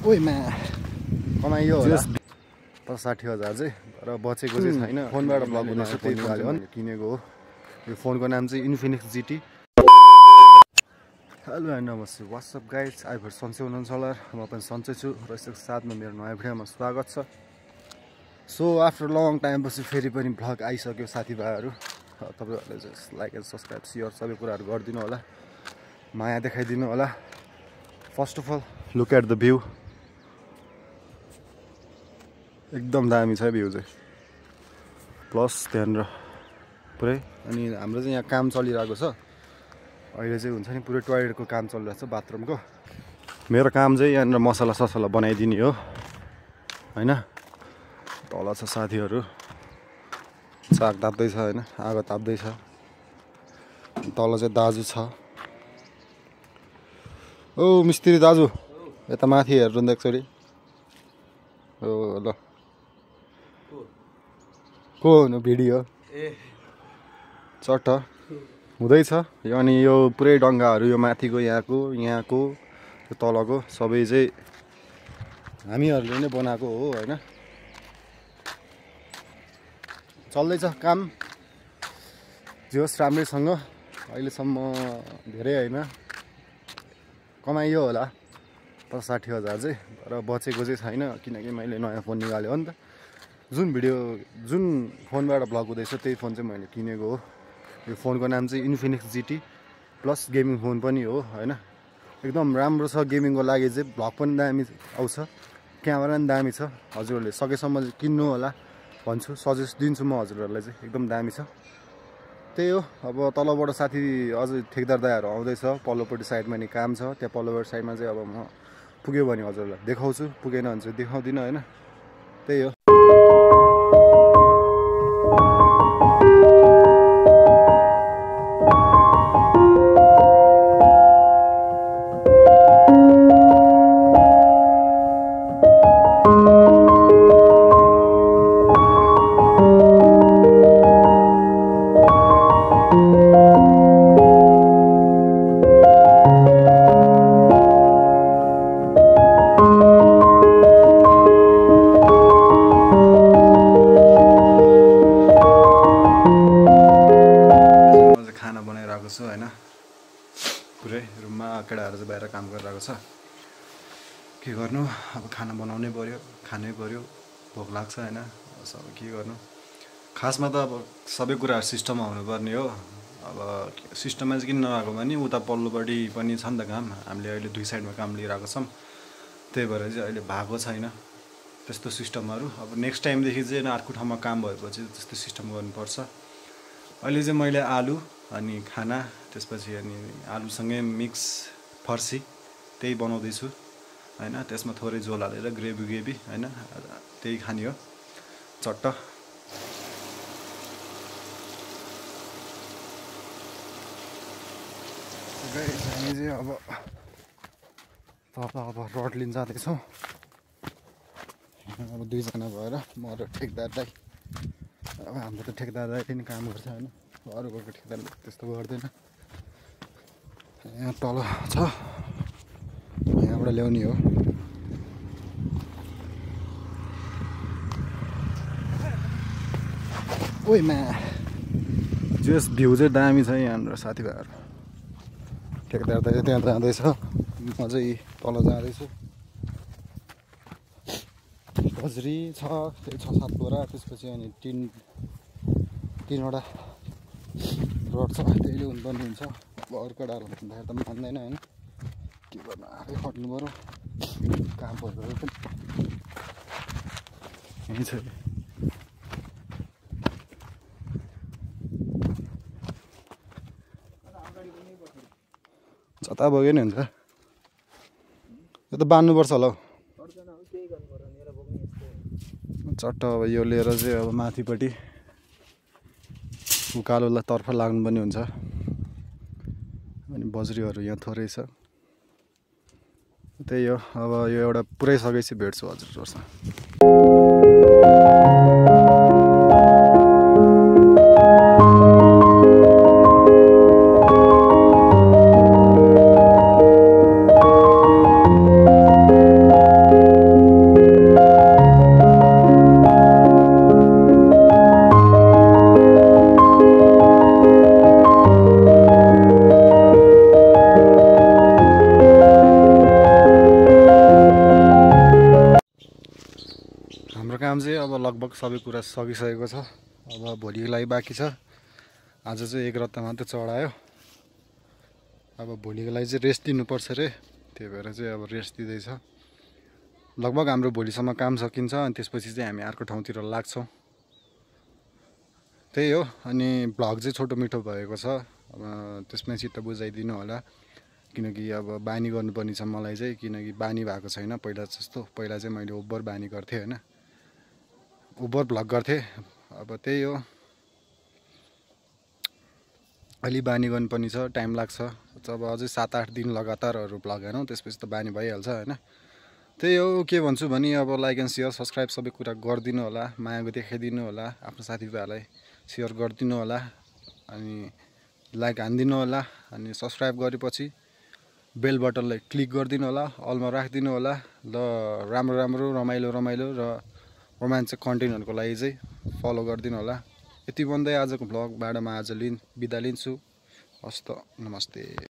ओइमा कमाइयो होला 60,000 चाहिँ र बचेको चाहिँ छैन। फोनबाट ब्लग हुँदैछ त्यही निकाल्यो भने किनेको हो। यो फोनको नाम चाहिँ इन्फिनिक्स GT। हेलो एन्ड नमस्ते वाट्सअप गाइज, आइभर सन्चै हुनुहुन्छ होला। म पनि सन्चै छु र यसको साथमा मेरो नयाँ भिडियोमा स्वागत छ। सो आफ्टर लङ टाइम पछि फेरि पनि भ्लग आइसक्यो साथीभाइहरू। तपाईँहरूले just like and subscribe share सबै कुराहरू गरिदिनु होला, माया देखाइदिनु होला। First of all look at the view, एकदम दामी छ भ्यू चाहिँ। प्लस त्यहाँनिर पुरै अनि हाम्रो चाहिँ यहाँ काम चलिरहेको छ अहिले चाहिँ, हुन्छ नि पुरै टोयलेटको काम चलिरहेको छ, बाथरुमको। मेरो काम चाहिँ यहाँनिर मसला ससला बनाइदिने हो होइन। तल छ साथीहरू, साग ताप्दैछ होइन, आगो ताप्दैछ। तल चाहिँ दाजु छ। ओ मिस्त्री दाजु, यता माथि हेर्नु त एकचोटि। हो ल, को हुनु भिडियो चट्ट हुँदैछ अनि यो पुरै डङ्गाहरू, यो माथिको यहाँको यो तलको सबै चाहिँ हामीहरूले नै बनाएको हो होइन। चल्दैछ काम जे होस् राम्रैसँग। अहिलेसम्म धेरै होइन, कमाइयो होला 60,000 चाहिँ, र बचेको चाहिँ छैन किनकि मैले नयाँ फोन निकाल्यो हो नि त। जुन फोनबाट भ्लग हुँदैछ त्यही फोन चाहिँ मैले किनेको हो। यो फोनको नाम चाहिँ Infinix GT plus gaming phone पनि हो होइन। एकदम राम्रो छ गेमिङको लागि चाहिँ। भ्लग पनि दामी आउँछ, क्यामेरा पनि दामी छ। हजुरहरूले सकेसम्म किन्नु होला भन्छु, सजेस्ट दिन्छु म हजुरहरूलाई चाहिँ। एकदम दामी छ, त्यही हो। अब तलबाट साथी अझ ठेकदार दाइहरू आउँदैछ, पल्लोपट्टि साइडमा नि काम छ। त्यहाँ पल्लोपट्टि साइडमा चाहिँ अब म पुग्यो भने हजुरहरूलाई देखाउँछु, पुगेन भने चाहिँ देखाउँदिनँ होइन। त्यही हो। होइन पुरै रुममा केटाहरू चाहिँ बाहिर काम गरिरहेको छ। के गर्नु अब, खाना बनाउनै पऱ्यो, खानै पऱ्यो, भोक लाग्छ होइन। अब के गर्नु, खासमा त अब सबै कुराहरू सिस्टममा हुनुपर्ने हो। अब सिस्टममा चाहिँ किन नआएको भने उता पल्लोपट्टि पनि छ नि त काम। हामीले अहिले दुई साइडमा काम लिइरहेको छौँ, त्यही भएर चाहिँ अहिले भएको छैन त्यस्तो सिस्टमहरू। अब नेक्स्ट टाइमदेखि चाहिँ अर्को ठाउँमा काम भएपछि त्यस्तो सिस्टम गर्नुपर्छ। अहिले चाहिँ मैले आलु अनि खाना, त्यसपछि अनि आलुसँगै मिक्स फर्सी त्यही बनाउँदैछु होइन। त्यसमा थोरै झोल हालेर ग्रेभी होइन, त्यही खाने हो चट्ट। हामी चाहिँ अब अब रड लिन जाँदैछौँ। अब दुईजना भएर म र ठेकदार दाइ। अब हाम्रो त ठेकदार दाइले नि काम गर्छ होइन, अरूको ठेकदारले त्यस्तो गर्दैन। यहाँ तल छ, यहाँबाट ल्याउने हो। ओइमा जस भ्यू चाहिँ दामी छ यहाँनिर साथीभाइहरू। ठेकदार दाइ त्यहाँ जाँदैछ, म चाहिँ तल जाँदैछु। बजरी छ त्यही 6-7 बोरा, त्यसपछि अनि तिनवटा रड छ, त्यहीले हुनुपर्ने हुन्छ। अब अरू केटाहरू भन्दाखेरि त मान्दैन होइन, के गर्नु, आफै खट्नु पऱ्यो। काम पऱ्यो पनि यहीँ छ। जता बग्यो नि हुन्छ, यो त बान्नुपर्छ होला हौ चट्ट। अब यो लिएर चाहिँ अब माथिपट्टि उकालोलाई तर्फ लाग्नु पनि हुन्छ। अनि बजरीहरू यहाँ थोरै छ, त्यही हो। अब यो एउटा पुरै सकेपछि भेट्छु हजुरहरूसँग। लगभग सबै कुरा सकिसकेको छ। अब भोलिको लागि बाँकी छ। आज चाहिँ एक रत्ता मात्रै चढायो। अब भोलिको लागि चाहिँ रेस्ट दिनुपर्छ रे, त्यही भएर चाहिँ अब रेस्ट दिँदैछ। लगभग हाम्रो भोलिसम्म काम सकिन्छ अनि त्यसपछि चाहिँ हामी अर्को ठाउँतिर लाग्छौँ। त्यही हो। अनि भ्लग चाहिँ छोटो मिठो भएको छ, अब त्यसमै चित्त बुझाइदिनु होला, किनकि अब बानी गर्नुपर्ने छ मलाई चाहिँ, किनकि बानी भएको छैन पहिला जस्तो। पहिला चाहिँ मैले ओभर बानी गर्थेँ होइन, ओभर भ्लग गर्थेँ। अब त्यही हो, अलि बानी गर्नुपर्ने छ, टाइम लाग्छ। अब अझै 7-8 दिन लगातारहरू भ्लग हेरौँ, त्यसपछि त बानी भइहाल्छ होइन। त्यही हो, के भन्छु भने अब लाइक एन्ड सेयर सब्सक्राइब सबै कुरा गरिदिनु होला, मायाको देखाइदिनु होला, आफ्नो साथीभाइहरूलाई सेयर गरिदिनु होला, अनि लाइक हानिदिनु होला। अनि सब्सक्राइब गरेपछि बेल बटनलाई क्लिक गरिदिनु होला, अलमा राखिदिनु होला। ल राम्रो राम्रो रमाइलो र रोमान्टिक कन्टेन्टहरूको लागि चाहिँ फलो गरिदिनु होला। यति भन्दै आजको भ्लगबाट म आज बिदा लिन्छु। हस्त, नमस्ते।